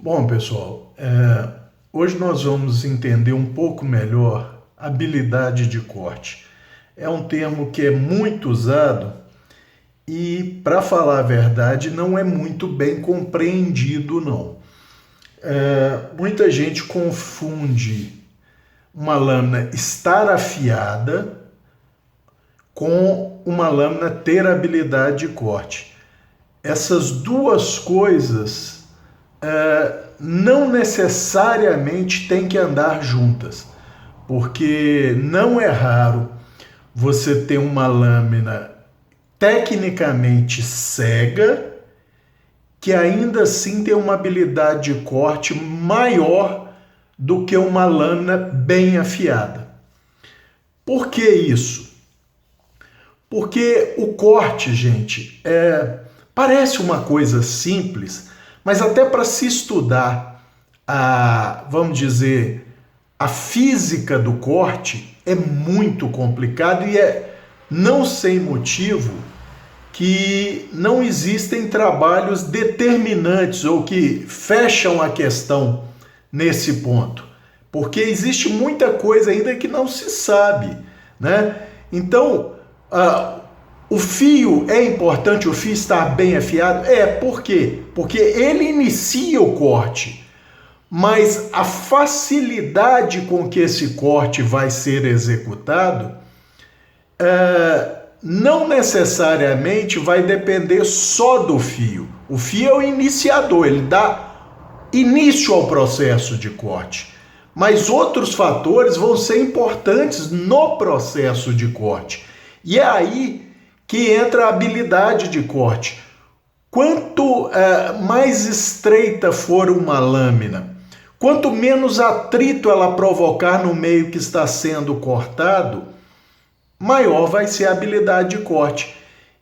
Bom, pessoal, hoje nós vamos entender um pouco melhor habilidade de corte. É um termo que é muito usado e, para falar a verdade, não é muito bem compreendido, não. Muita gente confunde uma lâmina estar afiada com uma lâmina ter habilidade de corte. Essas duas coisas não necessariamente têm que andar juntas, porque não é raro você ter uma lâmina tecnicamente cega que ainda assim tem uma habilidade de corte maior do que uma lâmina bem afiada. Por que isso? Porque o corte, gente, parece uma coisa simples, mas até para se estudar vamos dizer, a física do corte é muito complicado e não sem motivo que não existem trabalhos determinantes ou que fecham a questão nesse ponto, porque existe muita coisa ainda que não se sabe, né? Então, o fio é importante, o fio estar bem afiado? Por quê? Porque ele inicia o corte, mas a facilidade com que esse corte vai ser executado não necessariamente vai depender só do fio. O fio é o iniciador, ele dá início ao processo de corte, mas outros fatores vão ser importantes no processo de corte. E é aí que entra a habilidade de corte. Quanto mais estreita for uma lâmina, quanto menos atrito ela provocar no meio que está sendo cortado, maior vai ser a habilidade de corte.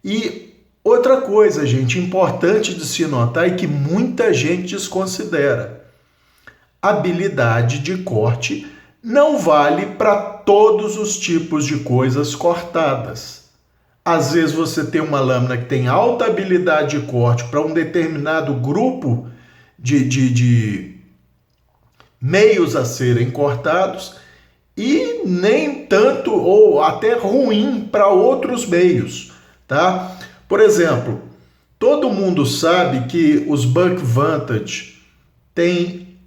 E outra coisa, gente, importante de se notar e que muita gente desconsidera: habilidade de corte não vale para todos os tipos de coisas cortadas. Às vezes você tem uma lâmina que tem alta habilidade de corte para um determinado grupo de meios a serem cortados e nem tanto ou até ruim para outros meios, tá? Por exemplo, todo mundo sabe que os Buck Vantage têm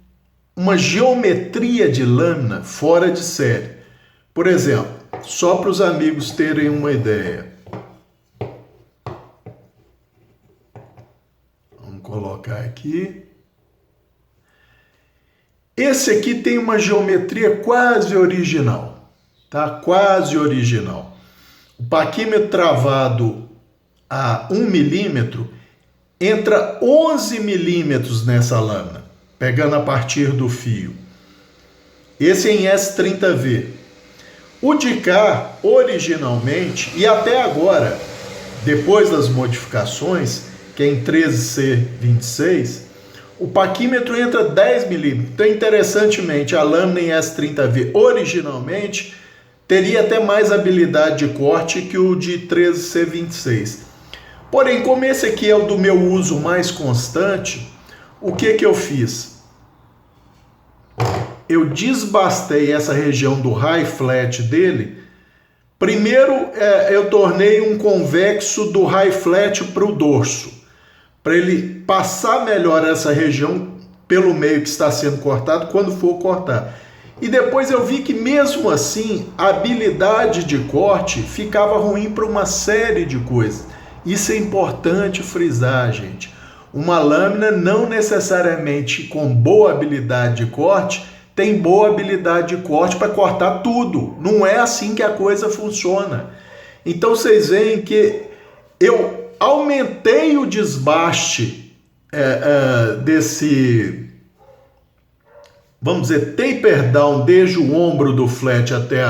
uma geometria de lâmina fora de série. Por exemplo, só para os amigos terem uma ideia. Vamos colocar aqui. Esse aqui tem uma geometria quase original, tá? Quase original. O paquímetro travado a 1 milímetro entra 11 milímetros nessa lâmina, pegando a partir do fio. Esse é em S30V. O de cá, originalmente, e até agora, depois das modificações, que é em 13C26, o paquímetro entra 10 milímetros. Então, interessantemente, a lâmina em S30V originalmente teria até mais habilidade de corte que o de 13C26. Porém, como esse aqui é o do meu uso mais constante, o que eu fiz? Eu desbastei essa região do high flat dele. Primeiro, eu tornei um convexo do high flat para o dorso, para ele passar melhor essa região pelo meio que está sendo cortado quando for cortar. E depois eu vi que mesmo assim a habilidade de corte ficava ruim para uma série de coisas. Isso é importante frisar, gente. Uma lâmina não necessariamente com boa habilidade de corte tem boa habilidade de corte para cortar tudo. Não é assim que a coisa funciona. Então vocês veem que eu aumentei o desbaste desse, vamos dizer, taper down, desde o ombro do flat até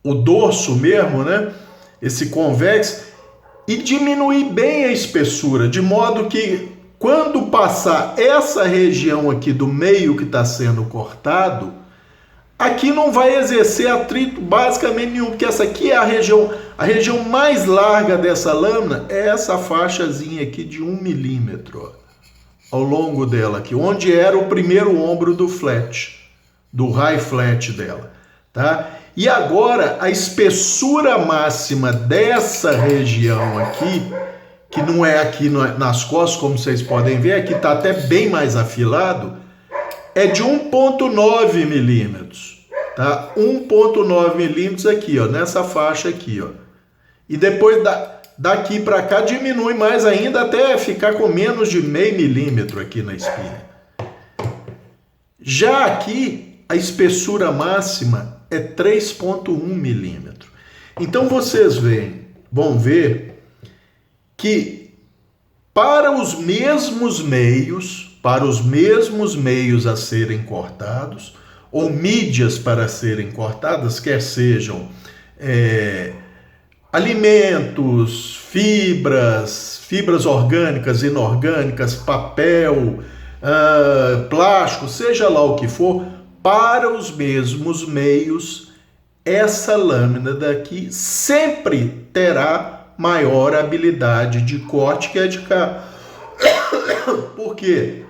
o dorso mesmo, né? Esse convexo, e diminuí bem a espessura, de modo que quando passar essa região aqui do meio que está sendo cortado, aqui não vai exercer atrito basicamente nenhum, porque essa aqui é a região mais larga dessa lâmina, é essa faixazinha aqui de 1 milímetro. ao longo dela aqui, onde era o primeiro ombro do flat, do high flat dela, tá? E agora a espessura máxima dessa região aqui, que não é aqui nas costas, como vocês podem ver, aqui está até bem mais afilado, é de 1,9 milímetros, tá? 1,9 milímetros aqui, ó, nessa faixa aqui, ó. E depois daqui para cá diminui mais ainda até ficar com menos de meio milímetro aqui na espinha. Já aqui, a espessura máxima é 3,1 milímetro. Então vocês vão ver que para os mesmos meios a serem cortados, ou mídias para serem cortadas, quer sejam alimentos, fibras orgânicas, inorgânicas, papel, plástico, seja lá o que for, para os mesmos meios, essa lâmina daqui sempre terá maior habilidade de corte que a de cá. Por quê?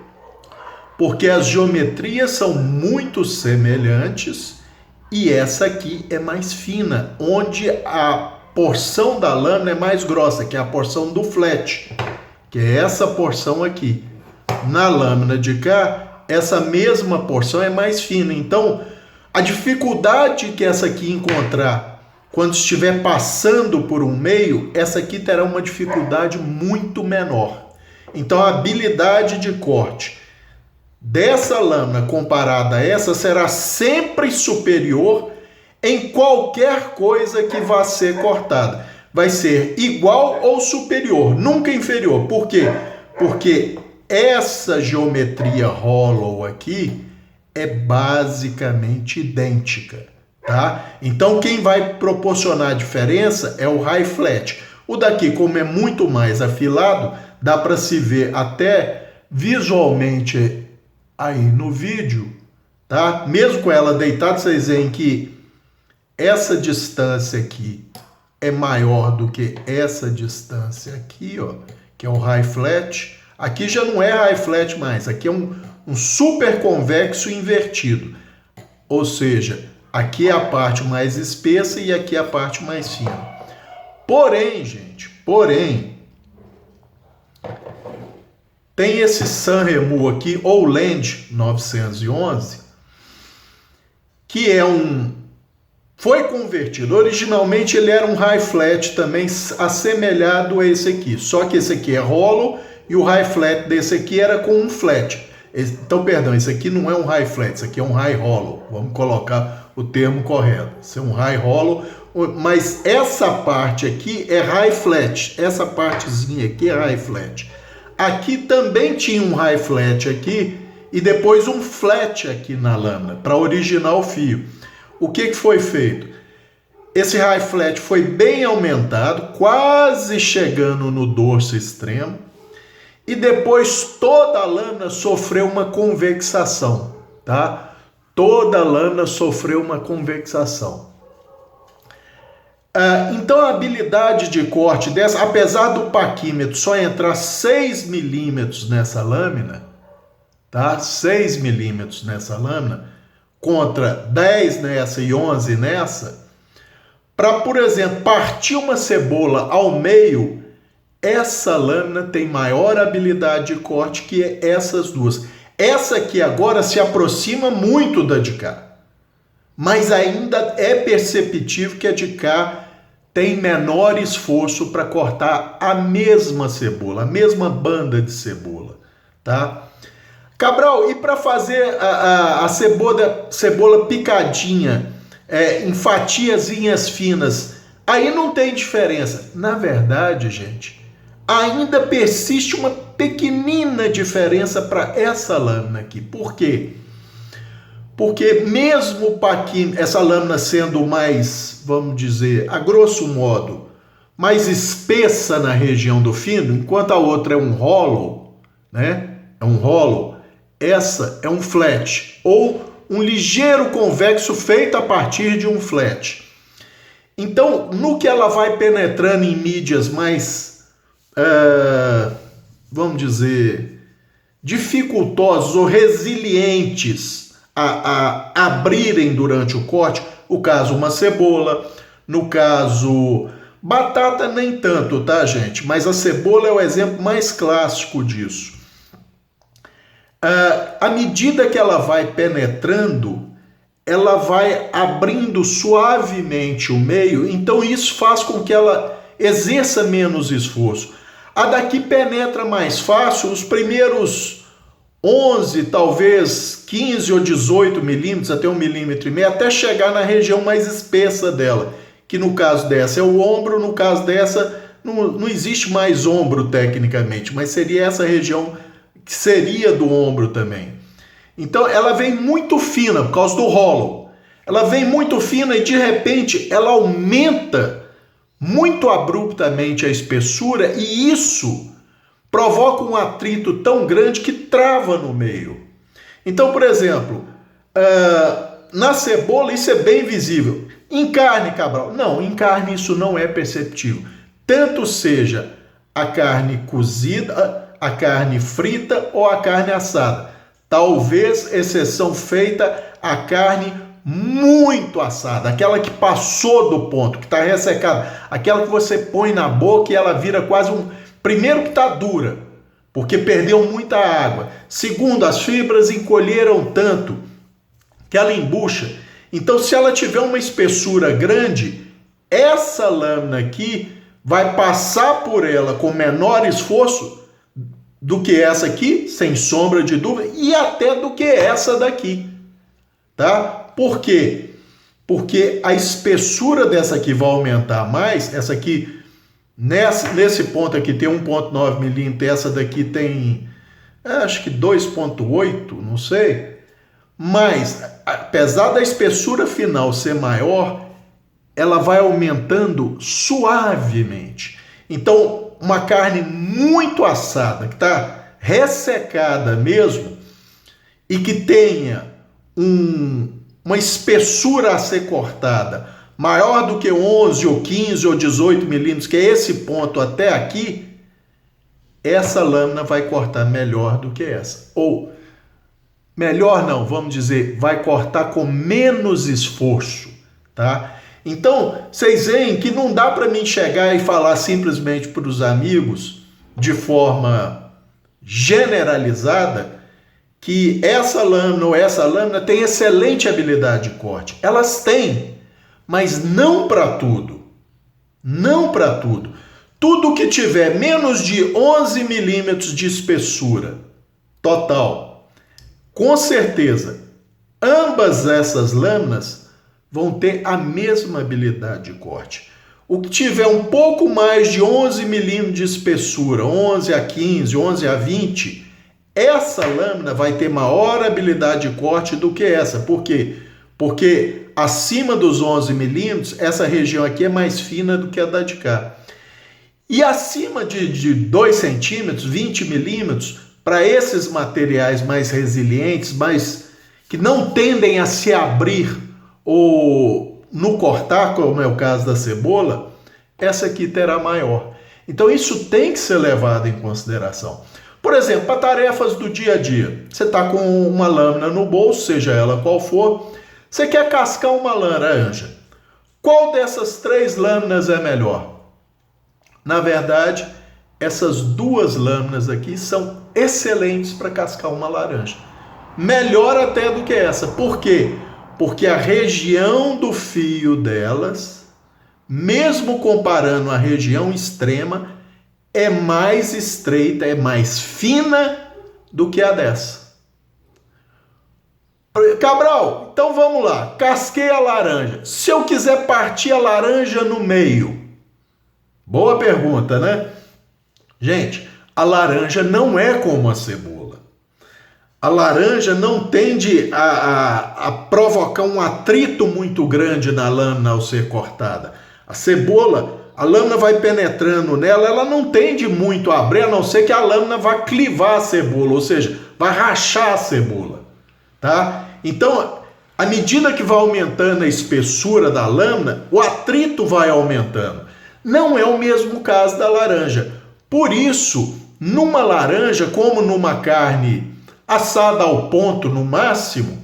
Porque as geometrias são muito semelhantes e essa aqui é mais fina, onde a porção da lâmina é mais grossa, que é a porção do flat, que é essa porção aqui. Na lâmina de cá, essa mesma porção é mais fina. Então, a dificuldade que essa aqui encontrar quando estiver passando por um meio, essa aqui terá uma dificuldade muito menor. Então, a habilidade de corte dessa lâmina comparada a essa será sempre superior em qualquer coisa que vá ser cortada. Vai ser igual ou superior, nunca inferior. Por quê? Porque essa geometria hollow aqui é basicamente idêntica, tá? Então quem vai proporcionar a diferença é o high flat. O daqui, como é muito mais afilado, dá para se ver até visualmente aí no vídeo, tá? Mesmo com ela deitada, vocês veem que essa distância aqui é maior do que essa distância aqui, ó, que é o high flat. Aqui já não é high flat mais, aqui é um super convexo invertido. Ou seja, aqui é a parte mais espessa e aqui é a parte mais fina. Porém, gente, tem esse Sanremo aqui, ou Land 911, que foi convertido. Originalmente ele era um high flat também assemelhado a esse aqui, só que esse aqui é hollow e o high flat desse aqui era com um flat. Então, perdão, esse aqui não é um high flat, esse aqui é um high hollow. Vamos colocar o termo correto. Esse é um high hollow, mas essa parte aqui é high flat. Essa partezinha aqui é high flat. Aqui também tinha um high flat aqui e depois um flat aqui na lâmina para originar o fio. O que foi feito? Esse high flat foi bem aumentado, quase chegando no dorso extremo, e depois toda a lâmina sofreu uma convexação, tá? Toda a lâmina sofreu uma convexação. Então a habilidade de corte dessa, apesar do paquímetro só entrar 6 milímetros nessa lâmina, tá? 6 milímetros nessa lâmina, contra 10 nessa e 11 nessa, para, por exemplo, partir uma cebola ao meio, essa lâmina tem maior habilidade de corte que essas duas. Essa aqui agora se aproxima muito da de cá, mas ainda é perceptível que a de cá tem menor esforço para cortar a mesma cebola, a mesma banda de cebola, tá? Cabral, e para fazer a cebola picadinha em fatiazinhas finas, aí não tem diferença. Na verdade, gente, ainda persiste uma pequenina diferença para essa lâmina aqui. Por quê? Porque mesmo essa lâmina sendo mais, vamos dizer, a grosso modo, mais espessa na região do fino, enquanto a outra é um hollow, né? É um hollow. Essa é um flat, ou um ligeiro convexo feito a partir de um flat. Então, no que ela vai penetrando em mídias mais, vamos dizer, dificultosos ou resilientes a abrirem durante o corte. No caso, uma cebola, no caso, batata nem tanto, tá, gente? Mas a cebola é o exemplo mais clássico disso. À medida que ela vai penetrando, ela vai abrindo suavemente o meio, então isso faz com que ela exerça menos esforço. A daqui penetra mais fácil, os primeiros 11, talvez 15 ou 18 milímetros, até 1,5 milímetro, até chegar na região mais espessa dela, que no caso dessa é o ombro, no caso dessa não existe mais ombro tecnicamente, mas seria essa região que seria do ombro também. Então ela vem muito fina por causa do hollow. Ela vem muito fina e de repente ela aumenta muito abruptamente a espessura e isso provoca um atrito tão grande que trava no meio. Então, por exemplo, na cebola isso é bem visível. Em carne, Cabral? Não, em carne isso não é perceptível. Tanto seja a carne cozida, a carne frita ou a carne assada. Talvez exceção feita a carne muito assada, aquela que passou do ponto, que está ressecada, aquela que você põe na boca e ela vira quase um... Primeiro que está dura, porque perdeu muita água. Segundo, as fibras encolheram tanto que ela embucha. Então, se ela tiver uma espessura grande, essa lâmina aqui vai passar por ela com menor esforço do que essa aqui, sem sombra de dúvida, e até do que essa daqui, tá? Por quê? Porque a espessura dessa aqui vai aumentar mais, essa aqui, nesse ponto aqui tem 1,9 milímetros, essa daqui tem, acho que 2,8, não sei, mas, apesar da espessura final ser maior, ela vai aumentando suavemente. Então, uma carne muito assada, que está ressecada mesmo, e que tenha uma espessura a ser cortada maior do que 11 ou 15 ou 18 milímetros, que é esse ponto até aqui, essa lâmina vai cortar melhor do que essa. Ou, melhor não, vamos dizer, vai cortar com menos esforço, tá? Então, vocês veem que não dá para mim chegar e falar simplesmente para os amigos, de forma generalizada, que essa lâmina ou essa lâmina tem excelente habilidade de corte. Elas têm, mas não para tudo. Não para tudo. Tudo que tiver menos de 11 milímetros de espessura total, com certeza, ambas essas lâminas vão ter a mesma habilidade de corte. O que tiver um pouco mais de 11 milímetros de espessura, 11 a 15, 11 a 20, essa lâmina vai ter maior habilidade de corte do que essa. Por quê? Porque acima dos 11 milímetros, essa região aqui é mais fina do que a da de cá. E acima de 2 centímetros, 20 milímetros, para esses materiais mais resilientes, que não tendem a se abrir ou no cortar, como é o caso da cebola, essa aqui terá maior. Então isso tem que ser levado em consideração. Por exemplo, para tarefas do dia a dia, você está com uma lâmina no bolso, seja ela qual for, você quer cascar uma laranja. Qual dessas 3 lâminas é melhor? Na verdade, essas 2 lâminas aqui são excelentes para cascar uma laranja. Melhor até do que essa. Por quê? Porque a região do fio delas, mesmo comparando a região extrema, é mais estreita, é mais fina do que a dessa. Cabral, então vamos lá. Casquei a laranja. Se eu quiser partir a laranja no meio, boa pergunta, né? Gente, a laranja não é como a cebola. A laranja não tende a provocar um atrito muito grande na lâmina ao ser cortada. A cebola, a lâmina vai penetrando nela, ela não tende muito a abrir, a não ser que a lâmina vá clivar a cebola, ou seja, vai rachar a cebola, tá? Então, à medida que vai aumentando a espessura da lâmina, o atrito vai aumentando. Não é o mesmo caso da laranja. Por isso numa laranja, como numa carne assada ao ponto no máximo,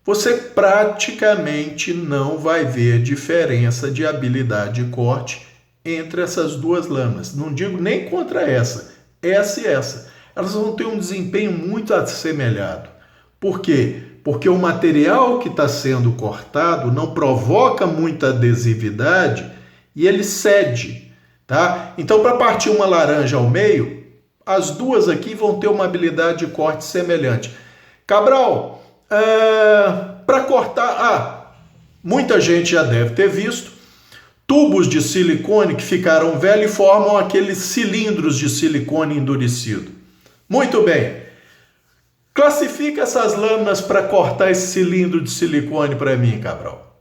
você praticamente não vai ver diferença de habilidade de corte entre essas duas lâminas. Não digo nem contra essa e essa. Elas vão ter um desempenho muito assemelhado. Por quê? Porque o material que está sendo cortado não provoca muita adesividade e ele cede, tá? Então, para partir uma laranja ao meio, as duas aqui vão ter uma habilidade de corte semelhante. Cabral, para cortar, muita gente já deve ter visto tubos de silicone que ficaram velhos e formam aqueles cilindros de silicone endurecido. Muito bem. Classifica essas lâminas para cortar esse cilindro de silicone para mim, Cabral.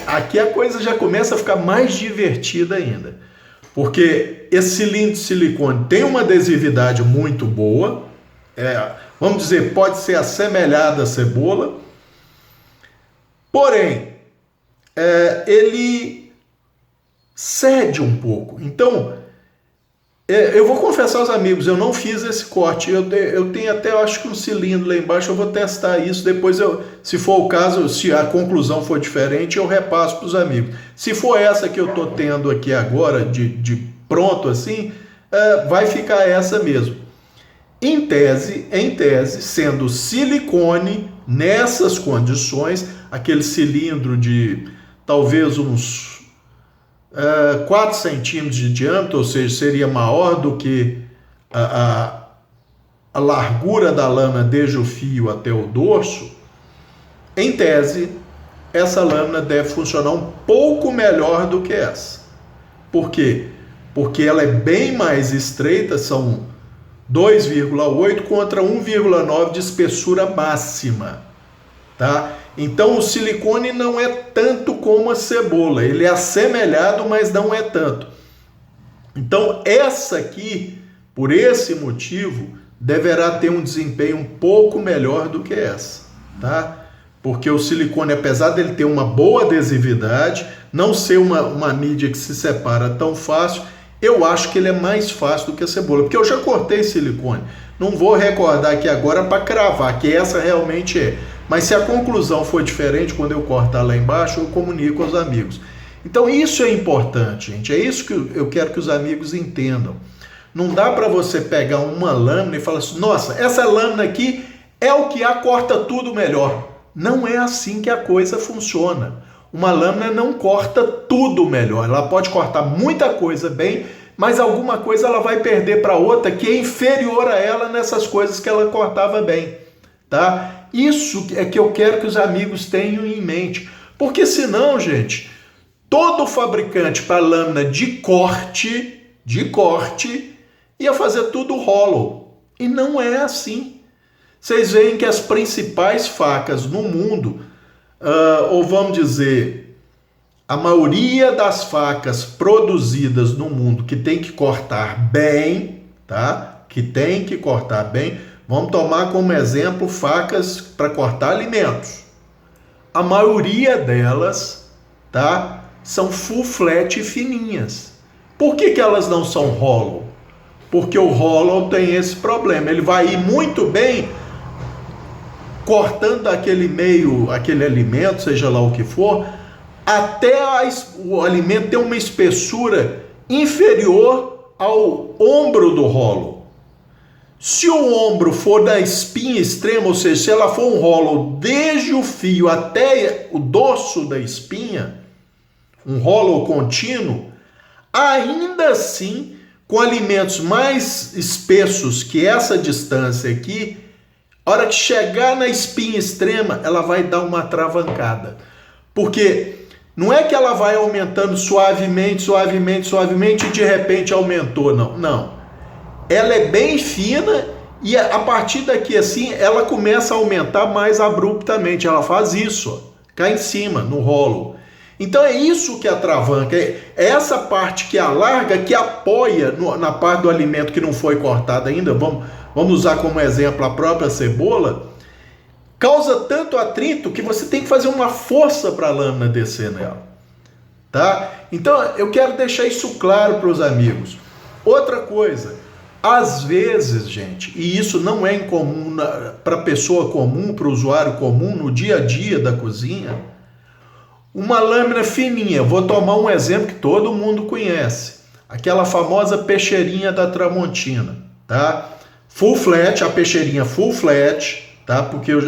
Aqui a coisa já começa a ficar mais divertida ainda. Porque esse cilindro de silicone tem uma adesividade muito boa. Vamos dizer, pode ser assemelhada à cebola. Porém, ele cede um pouco. Então, eu vou confessar aos amigos, eu não fiz esse corte. Eu tenho até, acho que um cilindro lá embaixo, eu vou testar isso. Depois, se for o caso, se a conclusão for diferente, eu repasso para os amigos. Se for essa que eu estou tendo aqui agora, de pronto assim, vai ficar essa mesmo. Em tese, sendo silicone, nessas condições, aquele cilindro de talvez uns 4 centímetros de diâmetro, ou seja, seria maior do que a largura da lâmina desde o fio até o dorso, em tese, essa lâmina deve funcionar um pouco melhor do que essa. Por quê? Porque ela é bem mais estreita, são 2,8 contra 1,9 de espessura máxima, tá? Então o silicone não é tanto como a cebola, ele é assemelhado, mas não é tanto. Então essa aqui, por esse motivo, deverá ter um desempenho um pouco melhor do que essa, tá? Porque o silicone, apesar dele ter uma boa adesividade, não ser uma mídia que se separa tão fácil, eu acho que ele é mais fácil do que a cebola, porque eu já cortei silicone. Não vou recordar aqui agora para cravar que essa realmente é. Mas se a conclusão for diferente, quando eu cortar lá embaixo, eu comunico aos amigos. Então isso é importante, gente. É isso que eu quero que os amigos entendam. Não dá para você pegar uma lâmina e falar assim, nossa, essa lâmina aqui é o que a corta tudo melhor. Não é assim que a coisa funciona. Uma lâmina não corta tudo melhor. Ela pode cortar muita coisa bem, mas alguma coisa ela vai perder para outra que é inferior a ela nessas coisas que ela cortava bem, tá? Isso é que eu quero que os amigos tenham em mente. Porque senão, gente, todo fabricante para lâmina de corte, ia fazer tudo hollow. E não é assim. Vocês veem que as principais facas no mundo, ou vamos dizer, a maioria das facas produzidas no mundo que tem que cortar bem, tá? Que tem que cortar bem. Vamos tomar como exemplo facas para cortar alimentos. A maioria delas, tá? São full flat e fininhas. Por que elas não são hollow? Porque o hollow tem esse problema. Ele vai ir muito bem cortando aquele alimento, seja lá o que for, até o alimento ter uma espessura inferior ao ombro do hollow. Se o ombro for da espinha extrema, ou seja, se ela for um hollow desde o fio até o dorso da espinha, um hollow contínuo, ainda assim, com alimentos mais espessos que essa distância aqui, a hora que chegar na espinha extrema, ela vai dar uma travancada. Porque não é que ela vai aumentando suavemente e de repente aumentou, não. Ela é bem fina e a partir daqui assim, ela começa a aumentar mais abruptamente. Ela faz isso, ó, cá em cima, no hollow. Então é isso que atravanca, é essa parte que alarga, que apoia na parte do alimento que não foi cortada ainda. Vamos usar como exemplo a própria cebola, causa tanto atrito que você tem que fazer uma força para a lâmina descer nela, tá? Então eu quero deixar isso claro para os amigos. Outra coisa, às vezes, gente, e isso não é incomum para pessoa comum, para o usuário comum, no dia a dia da cozinha, uma lâmina fininha. Vou tomar um exemplo que todo mundo conhece, aquela famosa peixeirinha da Tramontina, tá? Full flat, a peixeirinha full flat, tá? Porque eu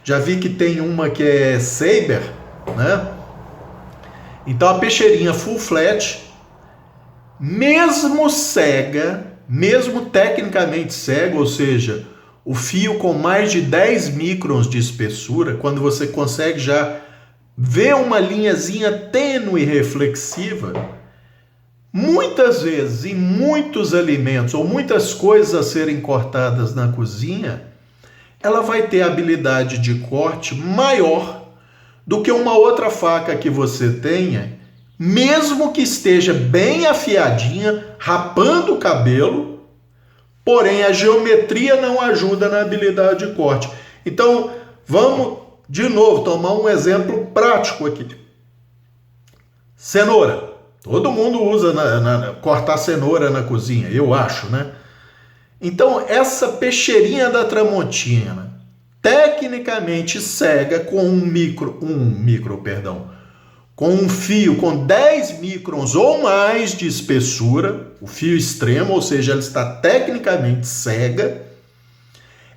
já vi que tem uma que é Saber, né? Então a peixeirinha full flat, mesmo cega, mesmo tecnicamente cega, ou seja, o fio com mais de 10 microns de espessura, quando você consegue já ver uma linhazinha tênue e reflexiva, muitas vezes, em muitos alimentos ou muitas coisas a serem cortadas na cozinha, ela vai ter habilidade de corte maior do que uma outra faca que você tenha, mesmo que esteja bem afiadinha, rapando o cabelo, porém a geometria não ajuda na habilidade de corte. Então, vamos de novo tomar um exemplo prático aqui. Cenoura. Todo mundo usa cortar cenoura na cozinha, eu acho, né? Então, essa peixeirinha da Tramontina, tecnicamente cega com com um fio com 10 microns ou mais de espessura, o fio extremo, ou seja, ela está tecnicamente cega,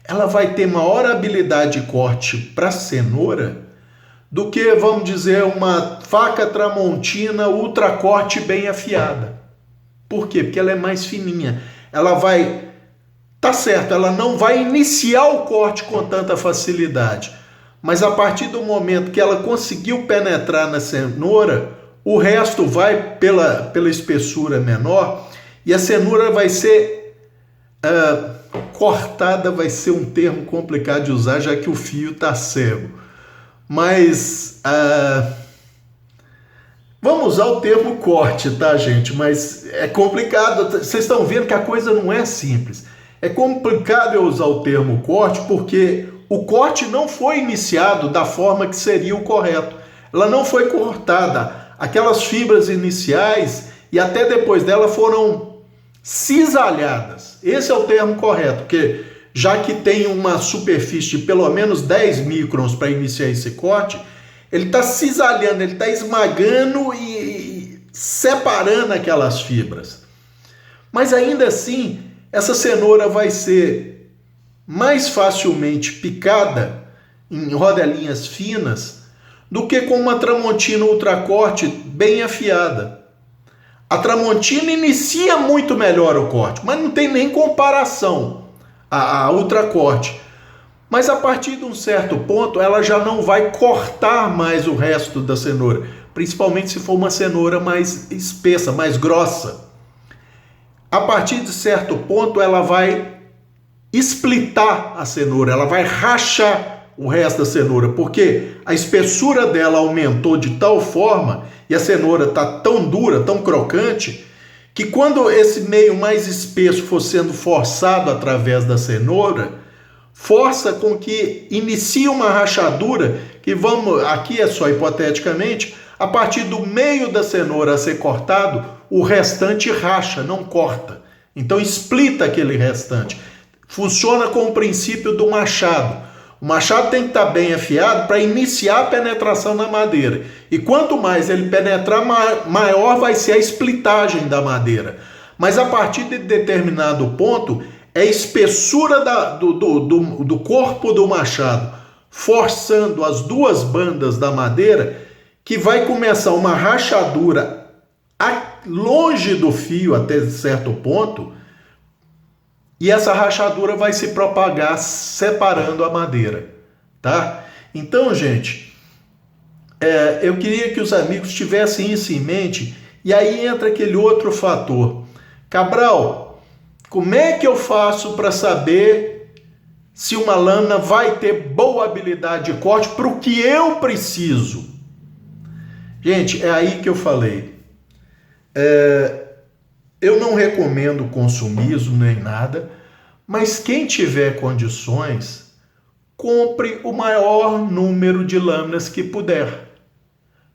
ela vai ter maior habilidade de corte para cenoura do que, vamos dizer, uma faca Tramontina ultra corte bem afiada. Por quê? Porque ela é mais fininha. Ela vai... Tá certo, ela não vai iniciar o corte com tanta facilidade, mas a partir do momento que ela conseguiu penetrar na cenoura, o resto vai pela espessura menor e a cenoura vai ser cortada, vai ser um termo complicado de usar, já que o fio está cego. Mas vamos usar o termo corte, tá, gente? Mas é complicado, vocês estão vendo que a coisa não é simples. É complicado eu usar o termo corte porque o corte não foi iniciado da forma que seria o correto. Ela não foi cortada. Aquelas fibras iniciais e até depois dela foram cisalhadas. Esse é o termo correto, porque já que tem uma superfície de pelo menos 10 microns para iniciar esse corte, ele está cisalhando, ele está esmagando e separando aquelas fibras. Mas ainda assim, essa cenoura vai ser mais facilmente picada em rodelinhas finas do que com uma Tramontina ultracorte bem afiada. A Tramontina inicia muito melhor o corte, mas não tem nem comparação a ultracorte. Mas a partir de um certo ponto, ela já não vai cortar mais o resto da cenoura, principalmente se for uma cenoura mais espessa, mais grossa. A partir de certo ponto, ela vai splitar a cenoura, ela vai rachar o resto da cenoura, porque a espessura dela aumentou de tal forma e a cenoura está tão dura, tão crocante, que quando esse meio mais espesso for sendo forçado através da cenoura, força com que inicie uma rachadura, que vamos, aqui é só hipoteticamente, a partir do meio da cenoura a ser cortado, o restante racha, não corta. Então splita aquele restante. Funciona com o princípio do machado. O machado tem que estar bem afiado para iniciar a penetração na madeira. E quanto mais ele penetrar, maior vai ser a splitagem da madeira. Mas a partir de determinado ponto, é a espessura do corpo do machado, forçando as duas bandas da madeira, que vai começar uma rachadura longe do fio até certo ponto, e essa rachadura vai se propagar separando a madeira, tá? Então, gente, eu queria que os amigos tivessem isso em mente, e aí entra aquele outro fator. Cabral, como é que eu faço para saber se uma lâmina vai ter boa habilidade de corte para o que eu preciso? Gente, é aí que eu falei. Eu não recomendo consumismo nem nada, mas quem tiver condições, compre o maior número de lâminas que puder.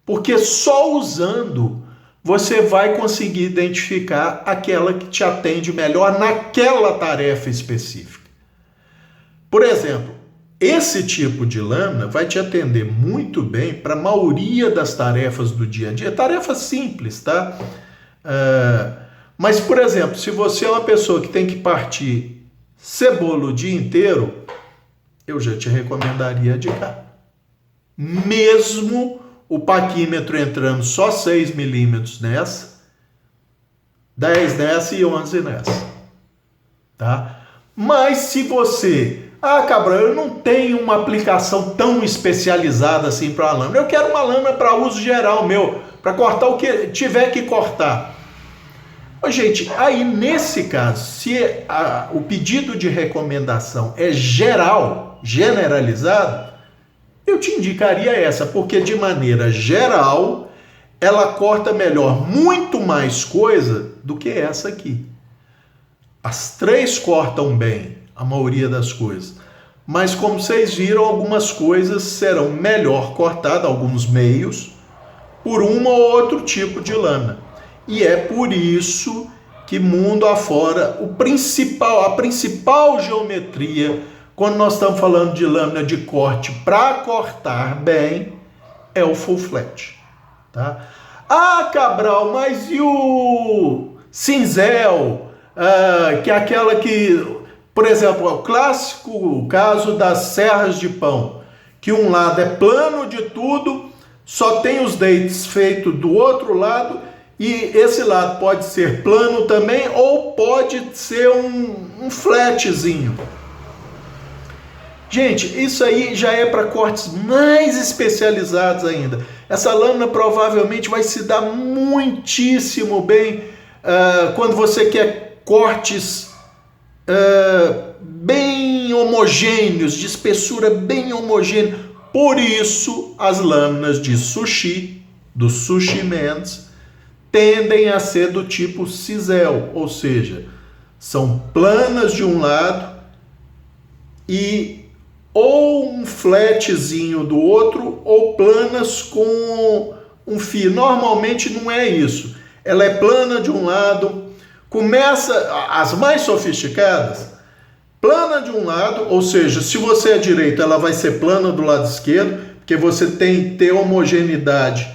Porque só usando você vai conseguir identificar aquela que te atende melhor naquela tarefa específica. Por exemplo, esse tipo de lâmina vai te atender muito bem para a maioria das tarefas do dia a dia, tarefas simples, tá? Mas, por exemplo, se você é uma pessoa que tem que partir cebola o dia inteiro, eu já te recomendaria de cá. Mesmo o paquímetro entrando só 6 milímetros nessa, 10 nessa e 11 nessa, tá? Mas se você... Cabral, eu não tenho uma aplicação tão especializada assim para a lâmina. Eu quero uma lâmina para uso geral meu, para cortar o que tiver que cortar. Gente, aí nesse caso, se o pedido de recomendação é geral, generalizado, eu te indicaria essa, porque de maneira geral, ela corta melhor muito mais coisa do que essa aqui. As três cortam bem a maioria das coisas, mas como vocês viram, algumas coisas serão melhor cortadas, alguns meios, por um ou outro tipo de lâmina. E é por isso que mundo afora, a principal geometria, quando nós estamos falando de lâmina de corte para cortar bem, é o full flat. Tá? Cabral, mas e o cinzel, que é aquela que... Por exemplo, o clássico caso das serras de pão, que um lado é plano de tudo, só tem os dentes feitos do outro lado, e esse lado pode ser plano também, ou pode ser um flatzinho. Gente, isso aí já é para cortes mais especializados ainda. Essa lâmina provavelmente vai se dar muitíssimo bem quando você quer cortes bem homogêneos, de espessura bem homogênea. Por isso, as lâminas de sushi, dos Sushi Mans, tendem a ser do tipo cisel, ou seja, são planas de um lado e ou um flatzinho do outro, ou planas com um fio. Normalmente não é isso. Ela é plana de um lado, começa, as mais sofisticadas, plana de um lado, ou seja, se você é direito, ela vai ser plana do lado esquerdo, porque você tem que ter homogeneidade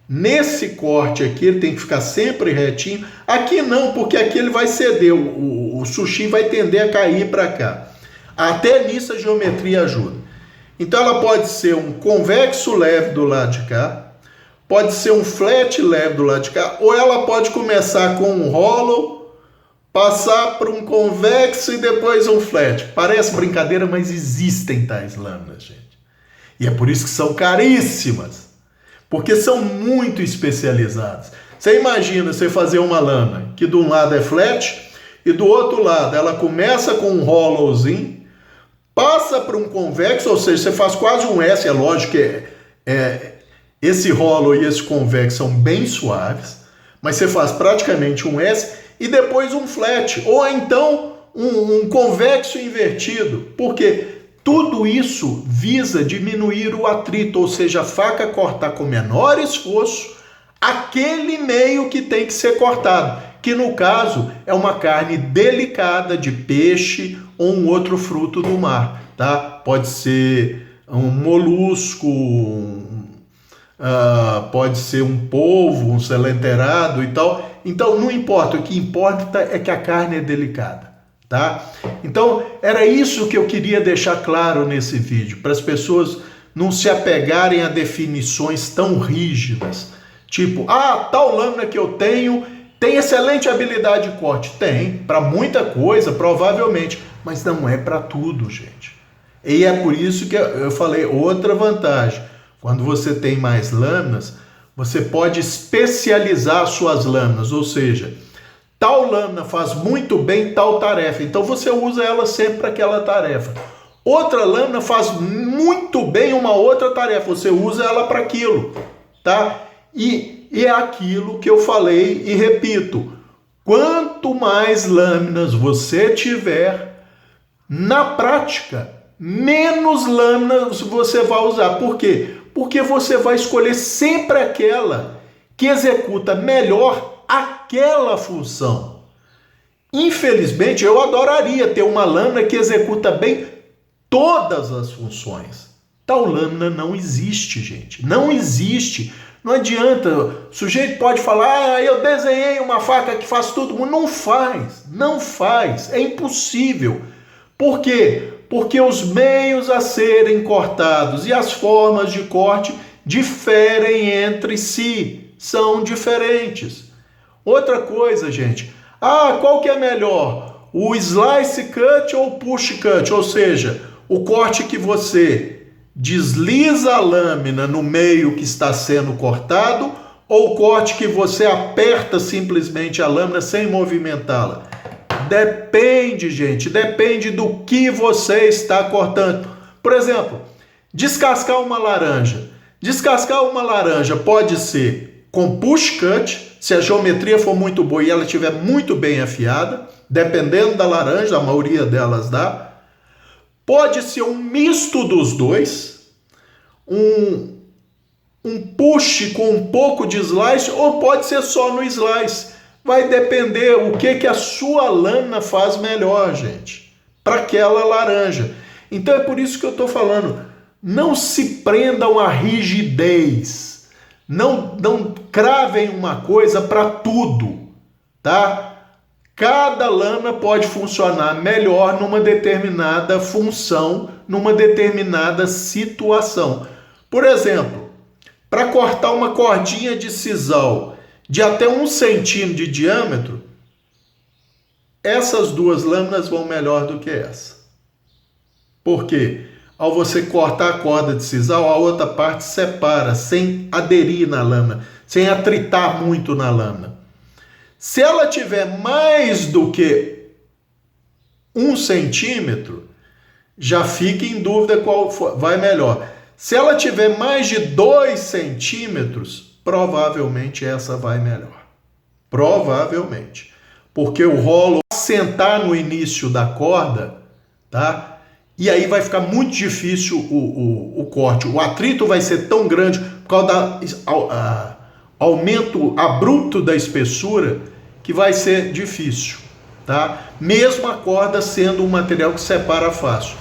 nesse corte aqui, ele tem que ficar sempre retinho. Aqui não, porque aqui ele vai ceder, o sushi vai tender a cair para cá. Até nisso a geometria ajuda. Então ela pode ser um convexo leve do lado de cá, pode ser um flat leve do lado de cá, ou ela pode começar com um hollow, passar para um convexo e depois um flat. Parece brincadeira, mas existem tais lâminas, gente. E é por isso que são caríssimas, porque são muito especializadas. Você imagina você fazer uma lâmina que de um lado é flat e do outro lado ela começa com um hollowzinho, passa para um convexo, ou seja, você faz quase um S. É lógico que esse hollow e esse convexo são bem suaves, mas você faz praticamente um S e depois um flat, ou então um convexo invertido, porque tudo isso visa diminuir o atrito, ou seja, a faca cortar com menor esforço aquele meio que tem que ser cortado, que no caso é uma carne delicada de peixe ou um outro fruto do mar, tá? Pode ser um molusco, pode ser um polvo, um selenterado e tal. Então não importa, o que importa é que a carne é delicada, tá? Então era isso que eu queria deixar claro nesse vídeo, para as pessoas não se apegarem a definições tão rígidas, tipo, tal lâmina que eu tenho tem excelente habilidade de corte. Tem, para muita coisa, provavelmente, mas não é para tudo, gente. E é por isso que eu falei, outra vantagem, quando você tem mais lâminas, você pode especializar suas lâminas, ou seja, tal lâmina faz muito bem tal tarefa, então você usa ela sempre para aquela tarefa. Outra lâmina faz muito bem uma outra tarefa, você usa ela para aquilo, tá? E é aquilo que eu falei e repito, quanto mais lâminas você tiver, na prática, menos lâminas você vai usar. Por quê? Porque você vai escolher sempre aquela que executa melhor aquela função. Infelizmente, eu adoraria ter uma lâmina que executa bem todas as funções. Tal lâmina não existe, gente. Não existe. Não adianta. O sujeito pode falar, eu desenhei uma faca que faz tudo. Não faz. Não faz. É impossível. Por quê? Porque os meios a serem cortados e as formas de corte diferem entre si. São diferentes. Outra coisa, gente. Qual que é melhor? O slice cut ou o push cut? Ou seja, o corte que você desliza a lâmina no meio que está sendo cortado ou o corte que você aperta simplesmente a lâmina sem movimentá-la? Depende, gente, depende do que você está cortando. Por exemplo, descascar uma laranja. Descascar uma laranja pode ser com push cut, se a geometria for muito boa e ela estiver muito bem afiada, dependendo da laranja, a maioria delas dá. Pode ser um misto dos dois, um push com um pouco de slice, ou pode ser só no slice. Vai depender o que a sua lâmina faz melhor, gente, para aquela laranja. Então é por isso que eu estou falando, não se prendam à rigidez, não cravem uma coisa para tudo, tá? Cada lâmina pode funcionar melhor numa determinada função, numa determinada situação. Por exemplo, para cortar uma cordinha de sisal de até 1 centímetro de diâmetro, essas duas lâminas vão melhor do que essa. Por quê? Ao você cortar a corda de sisal, a outra parte separa, sem aderir na lâmina, sem atritar muito na lâmina. Se ela tiver mais do que 1 centímetro, já fica em dúvida qual vai melhor. Se ela tiver mais de 2 centímetros, provavelmente essa vai melhor. Provavelmente. Porque o rolo assentar no início da corda, tá? E aí vai ficar muito difícil o corte. O atrito vai ser tão grande por causa do aumento abrupto da espessura que vai ser difícil, tá? Mesmo a corda sendo um material que separa fácil.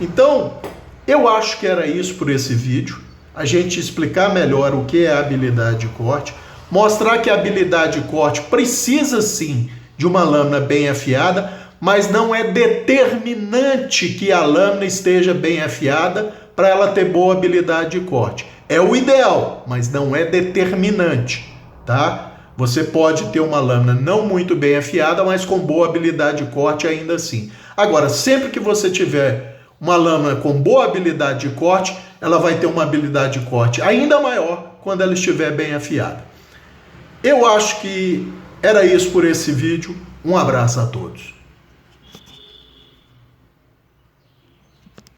Então, eu acho que era isso por esse vídeo. A gente explicar melhor o que é a habilidade de corte, mostrar que a habilidade de corte precisa sim de uma lâmina bem afiada, mas não é determinante que a lâmina esteja bem afiada para ela ter boa habilidade de corte. É o ideal, mas não é determinante, tá? Você pode ter uma lâmina não muito bem afiada, mas com boa habilidade de corte ainda assim. Agora, sempre que você tiver uma lâmina com boa habilidade de corte, ela vai ter uma habilidade de corte ainda maior quando ela estiver bem afiada. Eu acho que era isso por esse vídeo. Um abraço a todos.